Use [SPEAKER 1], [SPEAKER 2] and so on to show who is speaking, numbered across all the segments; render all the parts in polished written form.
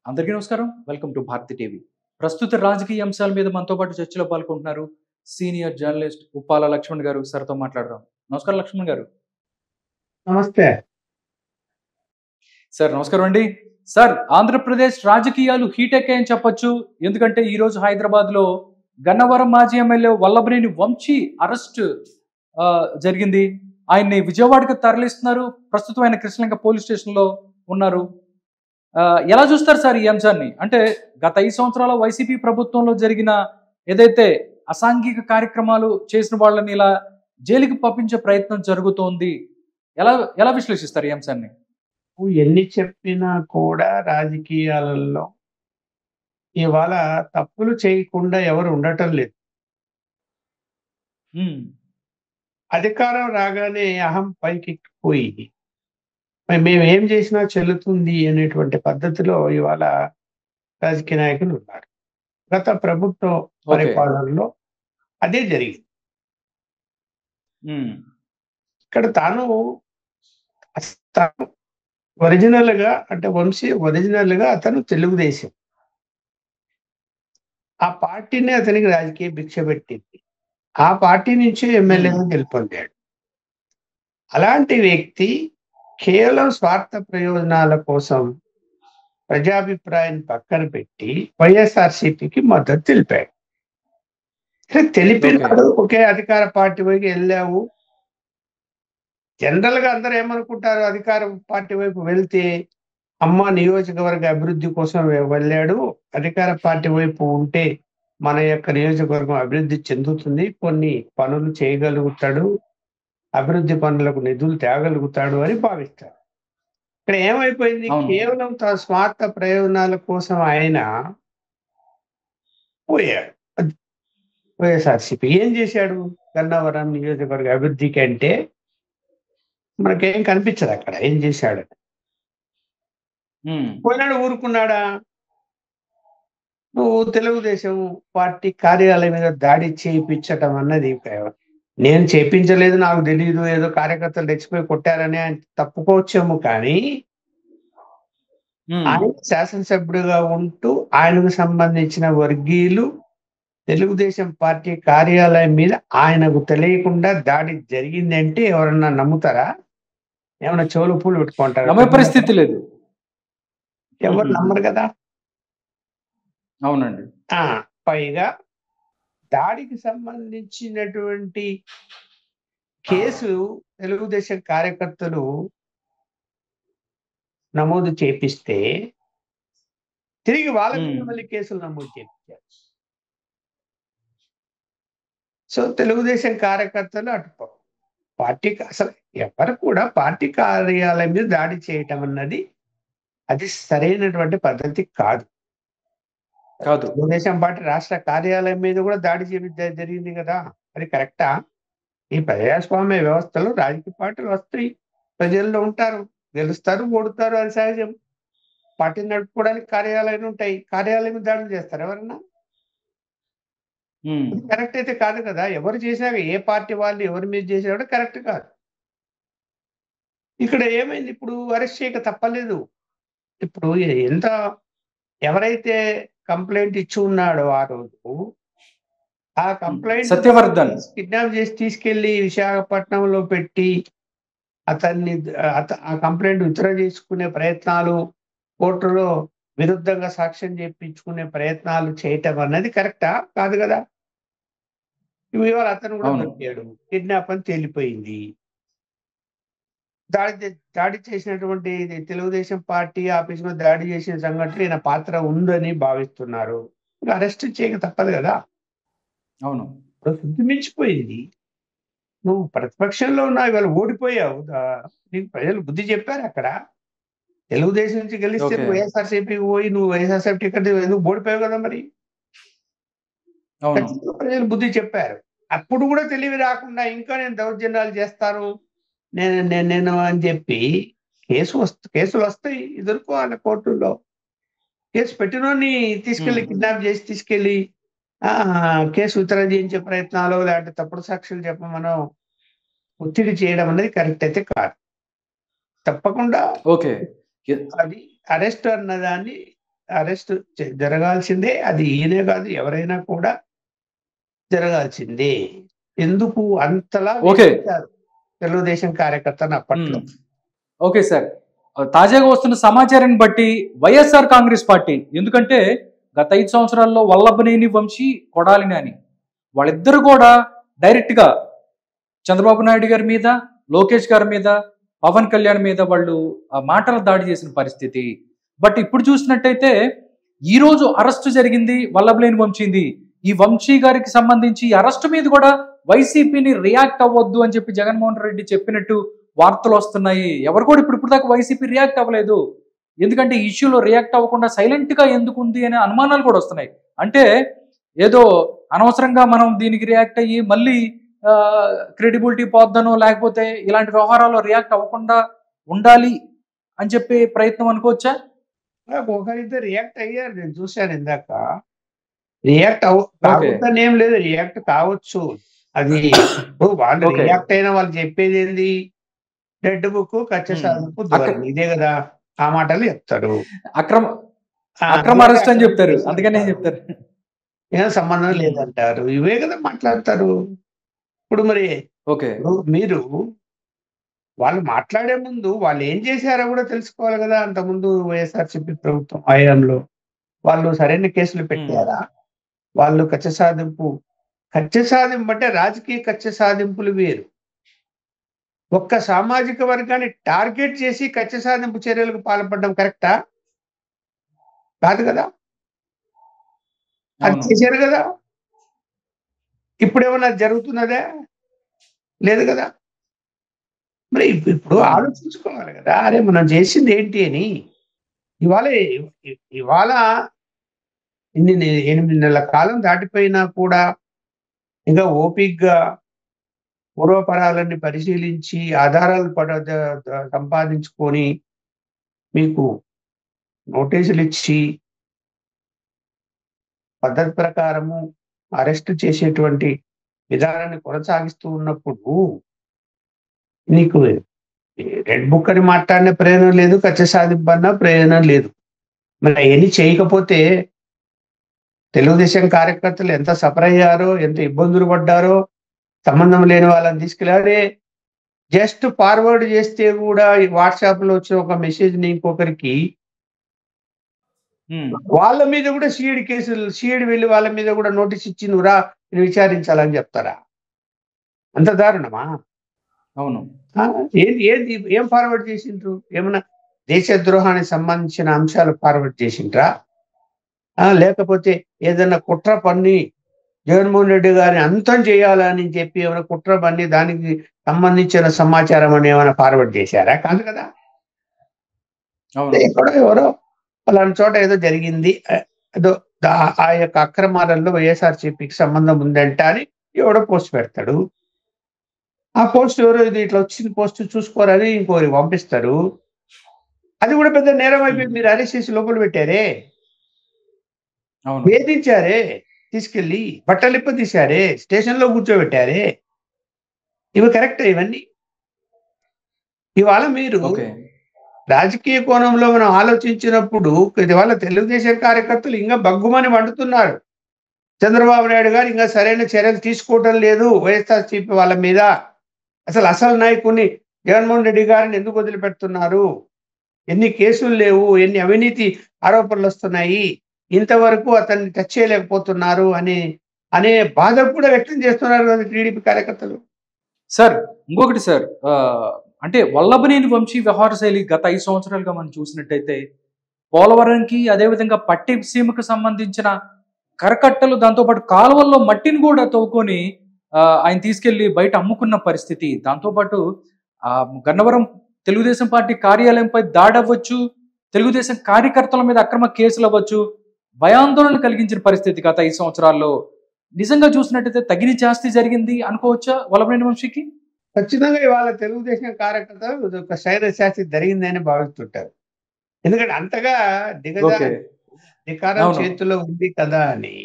[SPEAKER 1] అందరికీ నమస్కారం. Welcome to Bharati TV. ప్రస్తుత రాజకీయ అంశాల మీద మనతో పాటు చర్చలో పాల్గొంటున్నారు సీనియర్ జర్నలిస్ట్ ఉప్పాల లక్ష్మణ్ గారు. సార్‌తో మాట్లాడదాం. నమస్కారం లక్ష్మణ్ గారు.
[SPEAKER 2] నమస్తే.
[SPEAKER 1] సార్ నమస్కారం అండి. సార్, ఆంధ్రప్రదేశ్ రాజకీయాలు హీట్ ఎక్కాయని చెప్పొచ్చు. ఎందుకంటే ఈ రోజు హైదరాబాద్‌లో గన్నవరం మాజీ ఎమ్మెల్యే వల్లభనేని వంశీ అరెస్ట్ జరిగింది. ఆయన్ని విజయవాడకు తరలిస్తున్నారు. ప్రస్తుతం ఆయన కృష్ణలంక పోలీస్ స్టేషన్‌లో ఉన్నారు. ఎలా చూస్తారు సార్ ఈ అంశాన్ని? అంటే గత 5 సంవత్సరాల వైసీపీ ప్రభుత్వంలో జరిగిన ఏదైతే అసాంఘిక కార్యక్రమాలు చేసిన వాళ్ళని ఇలా జైలుకి పంపించే ప్రయత్నం జరుగుతోంది. ఎలా ఎలా విశ్లేషిస్తారు ఈ అంశాన్ని?
[SPEAKER 2] నువ్వు ఎన్ని చెప్పినా కూడా రాజకీయాలలో ఇవాళ తప్పులు చేయకుండా ఎవరు ఉండటం లేదు.
[SPEAKER 1] హ్మ్.
[SPEAKER 2] అధికారం రాగానే అహం పైకెక్కిపోయి మేము ఏం చేసినా చెల్లుతుంది అనేటువంటి పద్ధతిలో ఇవాళ రాజకీయ నాయకులు ఉన్నారు. గత ప్రభుత్వ
[SPEAKER 1] ఓకే.
[SPEAKER 2] పరిపాలనలో అదే జరిగింది.
[SPEAKER 1] హ్మ్.
[SPEAKER 2] ఇక్కడ తాను ఒరిజినల్ గా అంటే వంశీ ఒరిజినల్ గా అతను తెలుగుదేశం ఆ పార్టీనే అతనికి రాజకీయ భిక్ష పెట్టింది. ఆ పార్టీ నుంచి
[SPEAKER 1] హ్మ్.
[SPEAKER 2] ఎమ్మెల్యేగా గెలుపొందాడు. అలాంటి వ్యక్తి కేవలం స్వార్థ ప్రయోజనాల కోసం ప్రజాభిప్రాయాన్ని పక్కన పెట్టి వైఎస్ఆర్సీపీకి మద్దతు తెలిపాడు.
[SPEAKER 1] ఓకే.
[SPEAKER 2] తెలిపినాడు, ఒకే అధికార పార్టీ వైపు వెళ్ళావు. జనరల్ గా అందరూ ఏమనుకుంటారు, అధికార పార్టీ వైపు వెళ్తే అమ్మ నియోజకవర్గ అభివృద్ధి కోసం వెళ్ళాడు, అధికార పార్టీ వైపు ఉంటే మన యొక్క నియోజకవర్గం అభివృద్ధి చెందుతుంది, కొన్ని పనులు చేయగలుగుతాడు, అభివృద్ధి పనులకు నిధులు తేగలుగుతాడు అని భావిస్తారు. ఇక్కడ ఏమైపోయింది,
[SPEAKER 1] అవును.
[SPEAKER 2] కేవలం తన స్వార్థ ప్రయోజనాల కోసం ఆయన పోయాడు. వైఎస్ఆర్సీపీ ఏం చేశాడు గన్నవరం నియోజకవర్గ అభివృద్ధికి అంటే మనకేం కనిపించదు అక్కడ ఏం చేశాడు.
[SPEAKER 1] హ్మ్.
[SPEAKER 2] పోయినాడు, ఊరుకున్నాడా? నువ్వు తెలుగుదేశం పార్టీ కార్యాలయం మీద దాడి చేయించటం అన్నది నేను చేయించలేదు, నాకు తెలియదు, ఏదో కార్యకర్తలు రెచ్చిపోయి కొట్టారని ఆయన తప్పుకోవచ్చేమో, కానీ
[SPEAKER 1] హ్మ్.
[SPEAKER 2] ఆయన శాసనసభ్యుడిగా ఉంటూ ఆయనకు సంబంధించిన వర్గీయులు తెలుగుదేశం పార్టీ కార్యాలయం మీద ఆయనకు తెలియకుండా దాడి జరిగిందంటే ఎవరన్నా నమ్ముతారా? ఏమన్నా చెవులు పూలు పెట్టుకుంటారా?
[SPEAKER 1] నమ్మే పరిస్థితి లేదు.
[SPEAKER 2] ఎవరు
[SPEAKER 1] హుహు.
[SPEAKER 2] నమ్మరు కదా.
[SPEAKER 1] అవునండి.
[SPEAKER 2] పైగా దాడికి సంబంధించినటువంటి కేసు తెలుగుదేశం కార్యకర్తలు నమోదు చేపిస్తే తిరిగి వాళ్ళ మీద
[SPEAKER 1] హ్మ్.
[SPEAKER 2] మళ్ళీ కేసులు నమోదు చేపించారు. సో తెలుగుదేశం కార్యకర్తలు అటు పార్టీకి అసలు ఎవరు కూడా పార్టీ కార్యాలయం మీద దాడి చేయటం అన్నది అది సరైనటువంటి పద్ధతి కాదు.
[SPEAKER 1] కాదు.
[SPEAKER 2] తెలుగుదేశం పార్టీ రాష్ట్ర కార్యాలయం మీద కూడా దాడి జరిగింది కదా, అది కరెక్టా? ఈ ప్రజాస్వామ్య వ్యవస్థలో రాజకీయ పార్టీలు వస్తాయి, ప్రజల్లో ఉంటారు, గెలుస్తారు, ఓడుతారు, అది సహజం. పార్టీ నడుపుకోవడానికి కార్యాలయాలు ఉంటాయి, కార్యాలయం మీద దాడులు చేస్తారు ఎవరన్నా?
[SPEAKER 1] హ్మ్.
[SPEAKER 2] ఇది కరెక్ట్ అయితే కాదు కదా. ఎవరు చేసినా ఏ పార్టీ వాళ్ళు ఎవరి మీద చేసినా కూడా కరెక్ట్ కాదు. ఇక్కడ ఏమైంది, ఇప్పుడు అరెస్ట్ చేయక తప్పలేదు. ఇప్పుడు ఎంత ఎవరైతే కంప్లైంట్ ఇచ్చి ఉన్నాడో ఆ రోజు, ఆ
[SPEAKER 1] హ్మ్.
[SPEAKER 2] కంప్లైంట్
[SPEAKER 1] సత్యవర్ధన్.
[SPEAKER 2] కిడ్నాప్ చేసి తీసుకెళ్లి విశాఖపట్నంలో పెట్టి అతన్ని ఆ కంప్లైంట్ విత్డ్రా చేసుకునే ప్రయత్నాలు, కోర్టులో విరుద్ధంగా సాక్ష్యం చెప్పించుకునే ప్రయత్నాలు చేయటం అన్నది కరెక్టా? కాదు కదా. ఇవాళ అతను కూడా
[SPEAKER 1] అవును.
[SPEAKER 2] దొరికాడు, కిడ్నాప్ అని తేలిపోయింది. దాడి చేసినటువంటి తెలుగుదేశం పార్టీ ఆఫీస్ మీద దాడి చేసిన సంఘటన ఈయన పాత్ర ఉందని భావిస్తున్నారు. అరెస్ట్ చేయక తప్పదు కదా.
[SPEAKER 1] అవును.
[SPEAKER 2] శుద్ధి మించిపోయింది. నువ్వు ప్రతిపక్షంలో ఉన్నావు, ఇవాళ ఓడిపోయావు. నీకు ప్రజలు బుద్ధి చెప్పారు అక్కడ. తెలుగుదేశం నుంచి గెలిస్తే
[SPEAKER 1] ఓకే.
[SPEAKER 2] నువ్వు వైఎస్ఆర్సీపీకి పోయి నువ్వు వైఎస్ఆర్సీపీ టికెట్ ఎందుకు ఓడిపోయావు కదా మరి.
[SPEAKER 1] అవును.
[SPEAKER 2] ఖచ్చితంగా ప్రజలు బుద్ధి చెప్పారు. అప్పుడు కూడా తెలివి రాకుండా ఇంకా నేను దౌర్జన్యాలు చేస్తాను నేను అని చెప్పి కేసులు వస్తాయి, ఎదుర్కోవాలి కోర్టుల్లో. కేసు పెట్టినోని తీసుకెళ్లి
[SPEAKER 1] హ్మ్.
[SPEAKER 2] కిడ్నాప్ చేసి తీసుకెళ్లి కేసు విత్డ్రా చేయించే ప్రయత్నాలు, లేదంటే తప్పుడు సాక్షులు చెప్పమనో ఒత్తిడి చేయడం అనేది కరెక్ట్ అయితే కాదు. తప్పకుండా
[SPEAKER 1] ఓకే.
[SPEAKER 2] అది అరెస్ట్ అన్నదాన్ని అరెస్ట్ జరగాల్సిందే. అది ఈయనే కాదు, ఎవరైనా కూడా జరగాల్సిందే. ఎందుకు అంతలా
[SPEAKER 1] ఓకే.
[SPEAKER 2] వేధించారు తెలుగుదేశం కార్యకర్తను అప్పట్లో?
[SPEAKER 1] Okay sir. తాజాగా వస్తున్న సమాచారాన్ని బట్టి వైఎస్ఆర్ కాంగ్రెస్ పార్టీ, ఎందుకంటే గత 5 సంవత్సరాల్లో వల్లభనేని వంశీ, కొడాలి నాని వాళ్ళిద్దరు కూడా డైరెక్ట్ గా చంద్రబాబు నాయుడు గారి మీద, లోకేష్ గారి మీద, పవన్ కళ్యాణ్ మీద వాళ్ళు మాటల దాడి చేసిన పరిస్థితి. బట్ ఇప్పుడు చూసినట్టయితే ఈ రోజు అరెస్ట్ జరిగింది వల్లభనేని వంశీది. ఈ వంశీ గారికి సంబంధించి అరెస్ట్ మీద కూడా వైసీపీని రియాక్ట్ అవ్వద్దు అని చెప్పి జగన్మోహన్ రెడ్డి చెప్పినట్టు వార్తలు వస్తున్నాయి. ఎవరు కూడా ఇప్పుడు దాకా వైసీపీ రియాక్ట్ అవ్వలేదు. ఎందుకంటే ఈ ఇష్యూలో రియాక్ట్ అవ్వకుండా సైలెంట్ గా ఎందుకు ఉంది అనే అనుమానాలు కూడా వస్తున్నాయి. అంటే ఏదో అనవసరంగా మనం దీనికి రియాక్ట్ అయ్యి మళ్ళీ క్రెడిబిలిటీ పోద్దనో, లేకపోతే ఇలాంటి వ్యవహారాల్లో రియాక్ట్ అవ్వకుండా ఉండాలి అని చెప్పి ప్రయత్నం అనుకోవచ్చా?
[SPEAKER 2] ఒకరిద్దరు రియాక్ట్ అయ్యారు, నేను చూశాను ఇందాక. React
[SPEAKER 1] okay.
[SPEAKER 2] కావద్దని ఏం లేదు, రియాక్ట్ కావచ్చు. అది వాళ్ళు
[SPEAKER 1] ఓకే.
[SPEAKER 2] రియాక్ట్ అయినా వాళ్ళు చెప్పేది ఏంది? రెడ్ బుక్, కచ్చ సాధింపు, ధోరణి, ఇదే కదా. ఆ మాటలు చెప్తారు.
[SPEAKER 1] అక్రమ
[SPEAKER 2] అలాగే
[SPEAKER 1] అరెస్ట్ అని
[SPEAKER 2] అక్రమ
[SPEAKER 1] చెప్తారు.
[SPEAKER 2] కేసులు
[SPEAKER 1] అందుకనే
[SPEAKER 2] అంటారు.
[SPEAKER 1] చెప్తారు.
[SPEAKER 2] ఏం సంబంధం లేదంటారు. ఇవే కదా మాట్లాడతారు. ఇప్పుడు మరి
[SPEAKER 1] ఓకే.
[SPEAKER 2] మీరు వాళ్ళు మాట్లాడే ముందు వాళ్ళు ఏం చేశారో కూడా తెలుసుకోవాలి కదా. అంతకుముందు వైఎస్ఆర్సీపీ ప్రభుత్వం హయాంలో వాళ్ళు సరైన కేసులు పెట్టారా? వాళ్ళు కక్ష సాధింపు అంటే రాజకీయ కక్ష సాధింపులు వేరు. ఒక్క సామాజిక వర్గాన్ని టార్గెట్ చేసి కక్ష సాధింపు చర్యలకు పాల్పడడం కరెక్టా? కాదు కదా. అది
[SPEAKER 1] అవును.
[SPEAKER 2] చేశారు కదా. ఇప్పుడు ఏమన్నా జరుగుతున్నదా? లేదు కదా. మరి ఇప్పుడు ఆలోచించుకోవాలి కదా, అరే మనం చేసింది ఏంటి అని. ఇవాళ ఇవాళ 8 నెలల కాలం దాటిపోయినా కూడా ఇంకా ఓపిగ్గా పూర్వపరాలన్నీ పరిశీలించి ఆధారాలు సంపాదించుకొని మీకు నోటీసులు ఇచ్చి పద్ధతి ప్రకారము అరెస్ట్ చేసేటువంటి విధానాన్ని కొనసాగిస్తూ ఉన్నప్పుడు నీకు రెడ్ బుక్ అని మాట్లాడిన ప్రయోజనం లేదు, కక్ష సాధింపు అన్న ప్రయోజనం లేదు. మరి అవన్నీ చేయకపోతే తెలుగుదేశం కార్యకర్తలు ఎంత సఫర్ అయ్యారో, ఎంత ఇబ్బందులు పడ్డారో, సంబంధం లేని వాళ్ళని తీసుకెళ్ళారే. జస్ట్ ఫార్వర్డ్ చేస్తే కూడా వాట్సాప్ లో వచ్చిన ఒక మెసేజ్ ని ఇంకొకరికి వాళ్ళ మీద కూడా సిఐడి వెళ్ళి వాళ్ళ మీద కూడా నోటీస్ ఇచ్చి నువ్వు రా విచారించాలని చెప్తారా? అంత దారుణమా?
[SPEAKER 1] అవును.
[SPEAKER 2] ఏం ఫార్వర్డ్ చేసిండ్రు? ఏమన్నా దేశద్రోహానికి సంబంధించిన అంశాలు ఫార్వర్డ్ చేసిండ్రా? లేకపోతే ఏదైనా కుట్ర పన్ని జగన్మోహన్ రెడ్డి గారిని అంతం చేయాలని చెప్పి ఏమైనా కుట్ర పన్ని దానికి సంబంధించిన సమాచారం అని ఏమైనా ఫార్వర్డ్ చేశారా? కాదు కదా. ఎక్కడో ఎవరో అలాంటి చోట ఏదో జరిగింది, ఏదో ఆ యొక్క అక్రమాలలో వైఎస్ఆర్సీపీకి సంబంధం ఉందంట అని ఎవడో పోస్ట్ పెడతాడు. ఆ పోస్ట్ ఎవరో ఇది ఇట్లా వచ్చిన పోస్ట్ చూసుకోరని ఇంకోరికి పంపిస్తారు. అది కూడా పెద్ద నేరం అయిపోయి మీరు అరెస్ట్ చేసి లోపల పెట్టారే, వేధించారే, తీసుకెళ్లి బట్టలిప్ప తీశారే, స్టేషన్ లో కూర్చోబెట్టారే. ఇవి కరెక్ట్? ఇవన్నీ ఇవాళ మీరు రాజకీయ కోణంలో మనం ఆలోచించినప్పుడు ఇవాళ తెలుగుదేశం కార్యకర్తలు ఇంకా బగ్గుమని వండుతున్నారు. చంద్రబాబు నాయుడు గారు ఇంకా సరైన చర్యలు తీసుకోవటం లేదు వైఎస్ఆర్సీపీ వాళ్ళ మీద. అసలు నాయకుడిని జగన్మోహన్ రెడ్డి గారిని ఎందుకు వదిలిపెడుతున్నారు? ఎన్ని కేసులు లేవు, ఎన్ని అవినీతి ఆరోపణలు వస్తున్నాయి, ఇంతవరకు అతన్ని టచ్ చేయలేకపోతున్నారు అనే బాధ కూడా వ్యక్తం చేస్తున్నారు కదా టీడీపీ కార్యకర్తలు.
[SPEAKER 1] సార్ ఇంకొకటి సార్, అంటే వల్లభనేని వంశీ వ్యవహార శైలి గత 5 సంవత్సరాలుగా మనం చూసినట్టయితే పోలవరంకి, అదేవిధంగా పట్టిసీమకు సంబంధించిన కరకట్టలు, దాంతోపాటు కాలువల్లో మట్టిని కూడా తవ్వుకొని ఆయన తీసుకెళ్లి బయట అమ్ముకున్న పరిస్థితి. దాంతోపాటు గన్నవరం తెలుగుదేశం పార్టీ కార్యాలయంపై దాడి అవ్వచ్చు, తెలుగుదేశం కార్యకర్తల మీద అక్రమ కేసులు అవ్వచ్చు, భయాందోళన కలిగించిన పరిస్థితి గత 5 సంవత్సరాల్లో. నిజంగా చూసినట్టయితే తగిన శాస్తి జరిగింది అనుకోవచ్చా వల్లభనేని వంశీకి?
[SPEAKER 2] ఖచ్చితంగా ఇవాళ తెలుగుదేశం కార్యకర్తలు ఒక శైల శాస్తి జరిగిందని భావిస్తుంటారు. ఎందుకంటే అంతగా అధికారం చేతిలో ఉంది కదా అని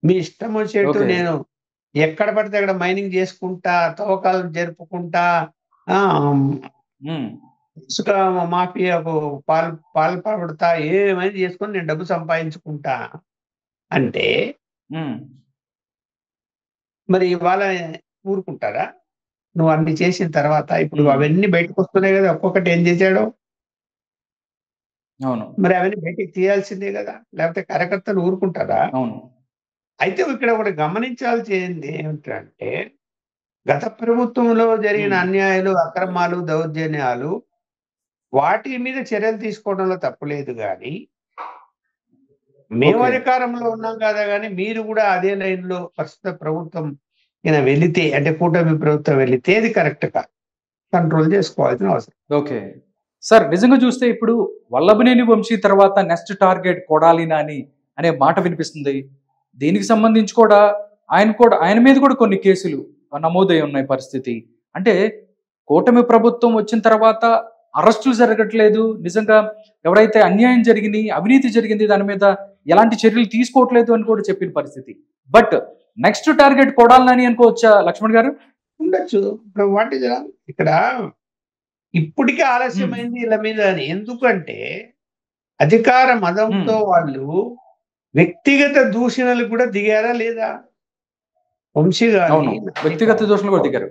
[SPEAKER 2] మీ ఇష్టం వచ్చేట్టు నేను ఎక్కడ పడితే అక్కడ మైనింగ్ చేసుకుంటా, తవ్వకాలు జరుపుకుంటా, ఇసుక మాఫియాకు పాల్పడతా ఏమైనా చేసుకొని నేను డబ్బు సంపాదించుకుంటా అంటే
[SPEAKER 1] ఉమ్,
[SPEAKER 2] మరి ఇవాళ ఊరుకుంటారా? నువ్వు అన్ని చేసిన తర్వాత ఇప్పుడు
[SPEAKER 1] ఉమ్,
[SPEAKER 2] అవన్నీ బయటకు వస్తున్నాయి కదా, ఒక్కొక్కటి ఏం చేశాడో.
[SPEAKER 1] అవును,
[SPEAKER 2] మరి అవన్నీ బయటికి తీయాల్సిందే కదా, లేకపోతే కార్యకర్తలు ఊరుకుంటారా?
[SPEAKER 1] అవును,
[SPEAKER 2] అయితే ఇక్కడ ఒకటి గమనించాల్సింది ఏమిటంటే, గత ప్రభుత్వంలో జరిగిన
[SPEAKER 1] ఉమ్,
[SPEAKER 2] అన్యాయాలు, అక్రమాలు, దౌర్జన్యాలు వాటి మీద చర్యలు తీసుకోవడంలో తప్పులేదు కానీ, మేము
[SPEAKER 1] ఓకే,
[SPEAKER 2] అధికారంలో ఉన్నాం కదా కానీ మీరు కూడా అదే లైన్లో ప్రస్తుత ప్రభుత్వం ఈయన వెళితే, అంటే కూటమి ప్రభుత్వం వెళితే అది కరెక్ట్ కాదు, కంట్రోల్ చేసుకోవాల్సిన అవసరం.
[SPEAKER 1] ఓకే. సార్ నిజంగా చూస్తే ఇప్పుడు వల్లభనేని వంశీ తర్వాత నెక్స్ట్ టార్గెట్ కొడాలి నాని అనే మాట వినిపిస్తుంది. దీనికి సంబంధించి కూడా ఆయన మీద కూడా కొన్ని కేసులు నమోదై ఉన్నాయి పరిస్థితి. అంటే కూటమి ప్రభుత్వం వచ్చిన తర్వాత అరెస్టులు జరగట్లేదు, నిజంగా ఎవరైతే అన్యాయం జరిగింది, అవినీతి జరిగింది దాని మీద ఎలాంటి చర్యలు తీసుకోవట్లేదు అని కూడా చెప్పిన పరిస్థితి. But next target Kodali Nani అనుకోవచ్చా లక్ష్మణ్ గారు?
[SPEAKER 2] ఉండొచ్చు. ఇప్పుడు వాట్ ఇస్ ఇక్కడ ఇప్పటికే
[SPEAKER 1] ఉమ్,
[SPEAKER 2] ఆలస్యమైంది వీళ్ళ మీద అని. ఎందుకంటే అధికార
[SPEAKER 1] ఉమ్,
[SPEAKER 2] మదంతో వాళ్ళు వ్యక్తిగత దూషణలు కూడా దిగారా లేదా? వంశీ గారిని
[SPEAKER 1] అవును, వ్యక్తిగత దోషులు కూడా దిగారు.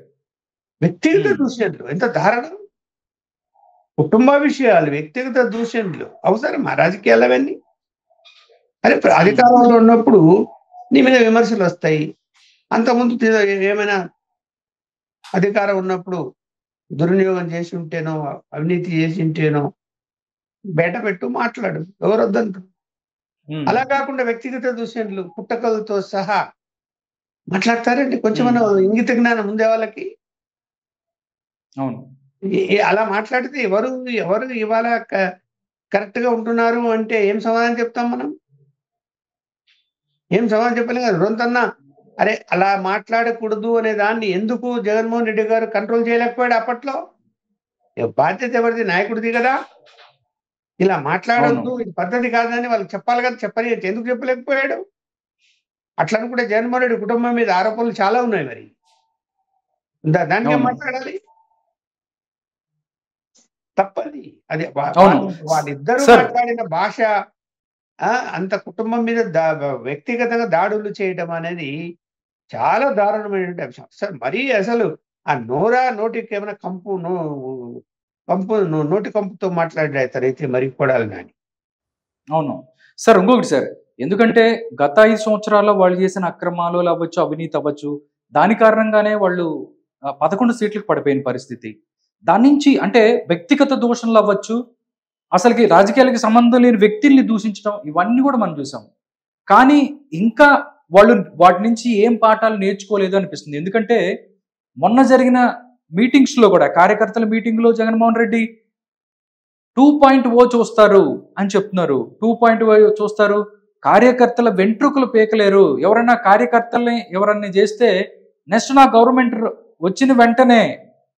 [SPEAKER 2] వ్యక్తిగత
[SPEAKER 1] ఉమ్,
[SPEAKER 2] దూషణలు ఎంత దారుణం! కుటుంబ విషయాలు, వ్యక్తిగత దూషణలు అవసరమా రాజకీయాలు అవన్నీ? అరే
[SPEAKER 1] ఉమ్,
[SPEAKER 2] అధికారంలో ఉన్నప్పుడు నీ మీద విమర్శలు వస్తాయి. అంతకుముందు ఏమైనా అధికారం ఉన్నప్పుడు దుర్వినియోగం చేసి ఉంటేనో, అవినీతి చేసి ఉంటేనో బయట పెట్టు, మాట్లాడు, ఎవరు వద్దంటారు.
[SPEAKER 1] ఉమ్,
[SPEAKER 2] అలా కాకుండా వ్యక్తిగత దూషణలు పుట్టకలతో సహా మాట్లాడతారండి. కొంచెం
[SPEAKER 1] ఉమ్,
[SPEAKER 2] ఇంగిత జ్ఞానం ఉందే వాళ్ళకి.
[SPEAKER 1] అవును,
[SPEAKER 2] అలా మాట్లాడితే ఎవరు ఎవరు ఇవాళ కరెక్ట్ గా ఉంటున్నారు అంటే ఏం సమాధానం చెప్తాం మనం? ఏం సమాధానం చెప్పలేం కదా. రొంతన్నా అరే అలా మాట్లాడకూడదు అనే దాన్ని ఎందుకు జగన్మోహన్ రెడ్డి గారు కంట్రోల్ చేయలేకపోయాడు అప్పట్లో? బాధ్యత ఎవరిది? నాయకుడిది కదా. ఇలా
[SPEAKER 1] అవును,
[SPEAKER 2] మాట్లాడొద్దు, ఇది పద్ధతి కాదని వాళ్ళకి చెప్పాలి కదా. చెప్పని ఎందుకు చెప్పలేకపోయాడు? అట్లా అనుకుంటే జగన్మోహన్ రెడ్డి కుటుంబం మీద ఆరోపణలు చాలా ఉన్నాయి. మరి దానికి ఏం
[SPEAKER 1] అవును,
[SPEAKER 2] మాట్లాడాలి? తప్పది. అది
[SPEAKER 1] అవును.
[SPEAKER 2] వాళ్ళిద్దరూ
[SPEAKER 1] సార్,
[SPEAKER 2] మాట్లాడిన భాష అంత కుటుంబం మీద వ్యక్తిగతంగా దాడులు చేయడం అనేది చాలా దారుణమైనటువంటి అంశం. సార్ మరీ అసలు ఆ నోటికి ఏమైనా నోటి కంపుతో మాట్లాడతారైతే మరి కొడాలి నాని.
[SPEAKER 1] అవును. సార్ ఇంకొకటి సార్, ఎందుకంటే గత 5 సంవత్సరాల్లో వాళ్ళు చేసిన అక్రమాలు అవ్వచ్చు, అవినీతి అవ్వచ్చు, దాని కారణంగానే వాళ్ళు 11 సీట్లకు పడిపోయిన పరిస్థితి. దాని నుంచి అంటే వ్యక్తిగత దూషణలు అవ్వచ్చు, అసలకి రాజకీయాలకి సంబంధం లేని వ్యక్తుల్ని దూషించడం ఇవన్నీ కూడా మనం చూసాం. కానీ ఇంకా వాళ్ళు వాటి నుంచి ఏం పాఠాలు నేర్చుకోలేదు అనిపిస్తుంది. ఎందుకంటే మొన్న జరిగిన మీటింగ్స్‌లో కూడా కార్యకర్తల మీటింగ్‌లో జగన్మోహన్ రెడ్డి 2.0 చూస్తారు అని చెప్తున్నారు. 2.0 చూస్తారు. కార్యకర్తల వెంట్రుకలు పీకలేరు. ఎవరన్నా చేస్తే నెక్స్ట్ నా గవర్నమెంట్ వచ్చిన వెంటనే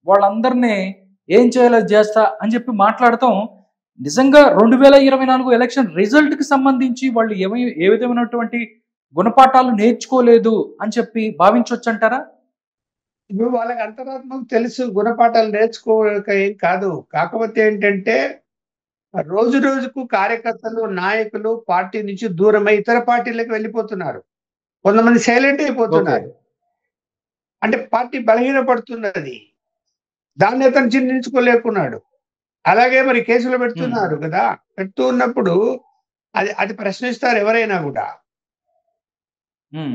[SPEAKER 1] వాళ్ళందరినీ ఏం చేయాలో అది చేస్తా అని చెప్పి మాట్లాడటం నిజంగా 2024 ఎలక్షన్ రిజల్ట్‌కి సంబంధించి వాళ్ళు ఏ విధమైనటువంటి గుణపాఠాలు నేర్చుకోలేదు అని చెప్పి భావించొచ్చంటారా?
[SPEAKER 2] ఇప్పుడు వాళ్ళకి అంతరాత్మకు తెలుసు గుణపాఠాలు నేర్చుకోక ఏం కాదు. కాకపోతే ఏంటంటే రోజు రోజుకు కార్యకర్తలు, నాయకులు పార్టీ నుంచి దూరమై ఇతర పార్టీలకు వెళ్ళిపోతున్నారు. కొంతమంది సైలెంట్
[SPEAKER 1] ఓకే.
[SPEAKER 2] అయిపోతున్నారు. అంటే పార్టీ బలహీనపడుతున్నది. దాన్ని అతను చిందించుకోలేకున్నాడు. అలాగే మరి కేసులు
[SPEAKER 1] హ్మ్.
[SPEAKER 2] పెడుతున్నారు కదా. పెడుతూ ఉన్నప్పుడు అది అది ప్రశ్నిస్తారు ఎవరైనా కూడా.
[SPEAKER 1] హ్మ్.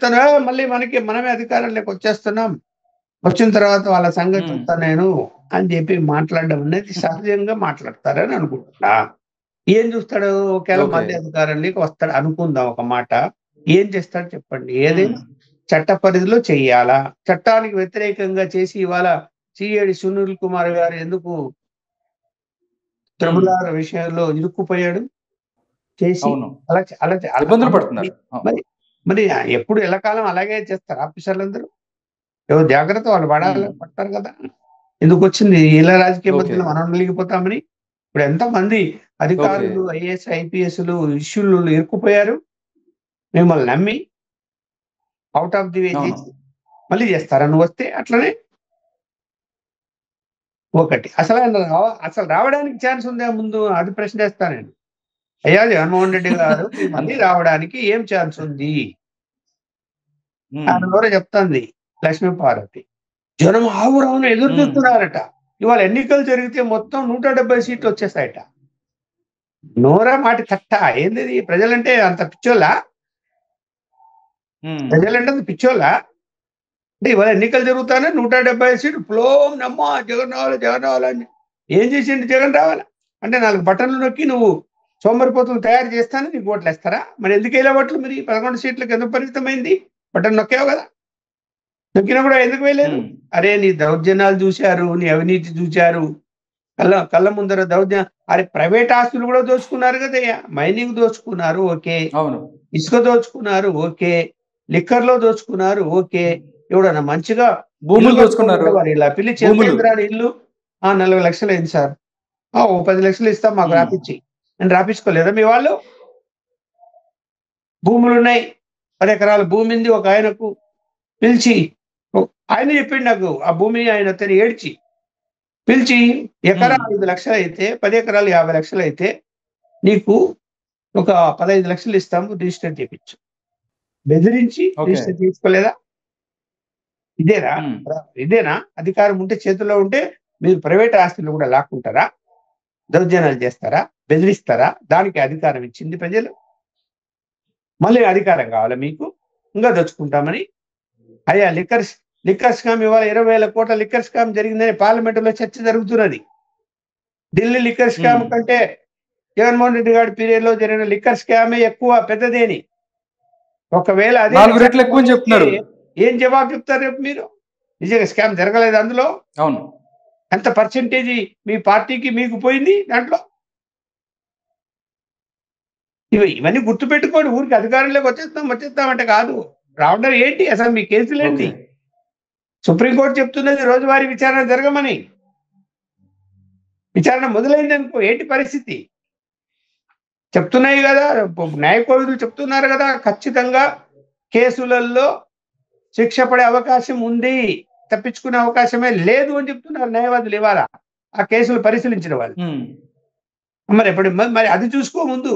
[SPEAKER 2] తను మళ్ళీ మనమే అధికారంలోకి వచ్చేస్తున్నాం. వచ్చిన తర్వాత వాళ్ళ సంగతి
[SPEAKER 1] హ్మ్.
[SPEAKER 2] చూస్తా నేను అని చెప్పి మాట్లాడడం అనేది సహజంగా మాట్లాడతారని అనుకుంటున్నా. ఏం చూస్తాడు? ఒకవేళ
[SPEAKER 1] ఓకే.
[SPEAKER 2] మళ్ళీ అధికారంలోకి వస్తాడు అనుకుందాం ఒక మాట. ఏం చేస్తాడు చెప్పండి?
[SPEAKER 1] హ్మ్.
[SPEAKER 2] ఏదైనా చట్ట పరిధిలో చెయ్యాలా? చట్టానికి వ్యతిరేకంగా చేసి ఇవాళ సిఐడి సునీల్ కుమార్ గారు ఎందుకు
[SPEAKER 1] హ్మ్.
[SPEAKER 2] త్రిపుల్ ఆర్ విషయంలో ఇరుక్కుపోయాడు? చేసి
[SPEAKER 1] అవును.
[SPEAKER 2] అలా అలా అలా
[SPEAKER 1] ఇబ్బందులు
[SPEAKER 2] అందరినీ
[SPEAKER 1] పడుతున్నారు.
[SPEAKER 2] మరి మరి ఎప్పుడు ఎల్లకాలం అలాగే చేస్తారు ఆఫీసర్లందరూ. ఎవరు జాగ్రత్త వాళ్ళు
[SPEAKER 1] హ్మ్.
[SPEAKER 2] పడతారు కదా. ఎందుకొచ్చింది ఇలా రాజకీయ
[SPEAKER 1] ఓకే.
[SPEAKER 2] మధ్యలో మనం నలిగిపోతామని? ఇప్పుడు ఎంతమంది
[SPEAKER 1] ఓకే.
[SPEAKER 2] అధికారులు, ఐఏఎస్, ఐపీఎస్లు ఇష్యూలు ఇరుక్కుపోయారు. మిమ్మల్ని నమ్మి ఔట్ ఆఫ్ ది వే
[SPEAKER 1] అవును.
[SPEAKER 2] చేసి మళ్ళీ చేస్తారా నువ్వొస్తే అట్లనే? ఒకటి అసలు ఆయన అసలు రావడానికి ఛాన్స్ ఉందా ముందు అది ప్రశ్న వేస్తాను నేను. అయ్యా జగన్మోహన్ రెడ్డి గారు మీ మళ్ళీ రావడానికి ఏం ఛాన్స్ ఉంది? ఆయన ద్వారా చెప్తాంది లక్ష్మీపార్వతి. జనం ఆవురావును ఎదురు చూస్తున్నారట. ఇవాళ ఎన్నికలు జరిగితే మొత్తం 170 సీట్లు వచ్చేస్తాయట. నోరా మాటి కట్ట ఏంది? ప్రజలంటే అంత పిచ్చోళ్ళా? ప్రజలంటే అంత పిచ్చోళ్ళా? అంటే ఇవాళ ఎన్నికలు జరుగుతానే 170 సీట్లు ప్లోమ్ నమ్మా జగన్ రావాలి జగన్ రావాలని. ఏం చేసిండు జగన్ రావాలా అంటే 4 బటన్లు నొక్కి నువ్వు సోమరిపోతులు తయారు చేస్తాను నీకు ఓట్లు వేస్తారా? మరి ఎందుకు వేయలే ఓట్లు? మరి 11 సీట్లకు ఎందుకు పరిమితమైంది? బటన్ నొక్కావు కదా, నొక్కినా కూడా ఎందుకు వేయలేదు? అరే నీ దౌర్జన్యాలు చూశారు, నీ అవినీతి చూశారు, కళ్ళ ముందర దౌర్జన్యం. అరే ప్రైవేట్ ఆస్తులు కూడా దోచుకున్నారు కదయ్యా. మైనింగ్ దోచుకున్నారు ఓకే, ఇసుక దోచుకున్నారు ఓకే, లిక్కర్ లో దోచుకున్నారు ఓకే, ఎవడన్నా మంచిగా
[SPEAKER 1] భూములు దోచుకున్నారు.
[SPEAKER 2] ఇలా పిల్లి చేద్దాని ఇల్లు 40 లక్షలు అయింది సార్, ఓ 10 లక్షలు ఇస్తాం మాకు రాపిచ్చి అని రాపించుకోలేదా మీ వాళ్ళు? భూములు ఉన్నాయి, 10 ఎకరాల భూమి ఉంది. ఒక ఆయనకు పిలిచి ఆయన చెప్పిండు నాకు ఆ భూమిని ఆయన అతను ఏడ్చి పిలిచి ఎకరా 5 లక్షలు అయితే 10 ఎకరాలు 50 లక్షలు అయితే నీకు ఒక 15 లక్షలు ఇస్తాము రిజిస్టర్ చేయించు. బెదిరించి రిజిస్టర్ చేసుకోలేదా? ఇదేనా అధికారం ఉంటే చేతుల్లో ఉంటే మీరు ప్రైవేట్ ఆస్తులు కూడా లాక్కుంటారా? దౌర్జన్యాలు చేస్తారా? బెదిరిస్తారా? దానికి అధికారం ఇచ్చింది ప్రజలు. మళ్ళీ అధికారం కావాలా మీకు? ఇంకా దోచుకుంటామని. అయ్యా లిక్కర్ స్కామ్ ఇవాళ 20,000 కోట్ల లిక్కర్ స్కామ్ జరిగిందని పార్లమెంటులో చర్చ జరుగుతున్నది. ఢిల్లీ లిక్కర్ స్కామ్ కంటే జగన్మోహన్ రెడ్డి గారి పీరియడ్ లో జరిగిన లిక్కర్ స్కామే ఎక్కువ పెద్దదేని. ఒకవేళ అదే
[SPEAKER 1] 4 రెట్లు ఎక్కువ చెప్తున్నారు.
[SPEAKER 2] ఏం జవాబు చెప్తారు రేపు మీరు? నిజంగా స్కామ్ జరగలేదు అందులో?
[SPEAKER 1] అవును.
[SPEAKER 2] ఎంత పర్సెంటేజీ మీ పార్టీకి మీకు పోయింది దాంట్లో? ఇవన్నీ గుర్తుపెట్టుకోండి. ఊరికి అధికారంలోకి వచ్చేస్తామంటే కాదు. రావడం ఏంటి అసలు? మీ కేసులు ఏంటి? సుప్రీంకోర్టు చెప్తున్నది రోజువారీ విచారణ జరగమని. విచారణ మొదలైంది అనుకో ఏంటి పరిస్థితి? చెప్తున్నాయి కదా, న్యాయ కోవిదులు చెప్తున్నారు కదా, ఖచ్చితంగా కేసులలో శిక్ష పడే అవకాశం ఉంది, తప్పించుకునే అవకాశమే లేదు అని చెప్తున్నారు న్యాయవాదులు ఇవాళ ఆ కేసులు పరిశీలించిన వాళ్ళు. మరి అది చూసుకో ముందు.